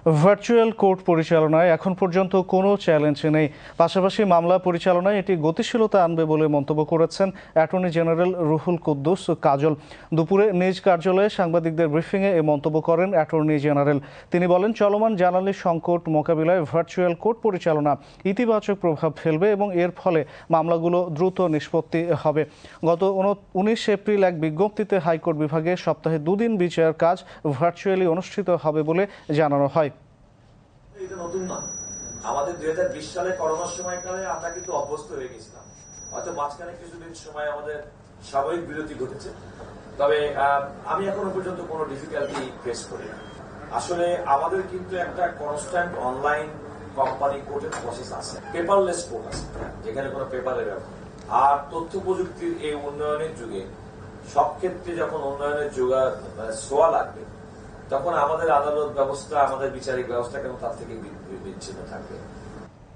Virtual court পরিচালনায় এখন পর্যন্ত কোনো চ্যালেঞ্জ নেই। পাশাপাশি মামলা পরিচালনায় এটি গতিশীলতা আনবে বলে মন্তব্য করেছেন অ্যাটর্নি জেনারেল রুহুল কুদ্দুস কাজল। দুপুরে নিজ কার্যালয়ে সাংবাদিকদের ব্রিফিংয়ে এ মন্তব্য করেন অ্যাটর্নি জেনারেল। তিনি বলেন, চলমান জ্বালানি সংকট মোকাবিলায় ভার্চুয়াল কোর্ট পরিচালনা ইতিবাচক প্রভাব ফেলবে এবং এর ফলে মামলাগুলো দ্রুত নিষ্পত্তি হবে। গত 19 এপ্রিল এক বিজ্ঞপ্তিতে হাইকোর্ট বিভাগে সপ্তাহে 2 দিন বিচার কাজ ভার্চুয়ালি অনুষ্ঠিত হবে বলে জানানো হয়। এটা নতুন না, আমাদের 2020 সালে করোনার সময়কালে আমরা কিন্তু অভ্যস্ত হয়ে গেছিলাম। হয়তো মাঝখানে কিছুদিন সময় আমাদের স্বাভাবিক বিরতি ঘটেছে, তবে আমি এখনো পর্যন্ত কোনো ডিফিকাল্টি ফেস করি না। আসলে আমাদের কিন্তু একটা কনস্ট্যান্ট অনলাইন কোম্পানি কোর্টের প্রসেস আছে, পেপারলেস কোর্ট আছে যেখানে কোনো পেপারের ব্যাপার। আর তথ্য প্রযুক্তির এই উন্নয়নের যুগে সব ক্ষেত্রে যখন উন্নয়নের ছোঁয়া লাগবে, তখন আমাদের আদালত ব্যবস্থা, আমাদের বিচারিক ব্যবস্থা কেন তার থেকে বিচ্ছিন্ন থাকবে।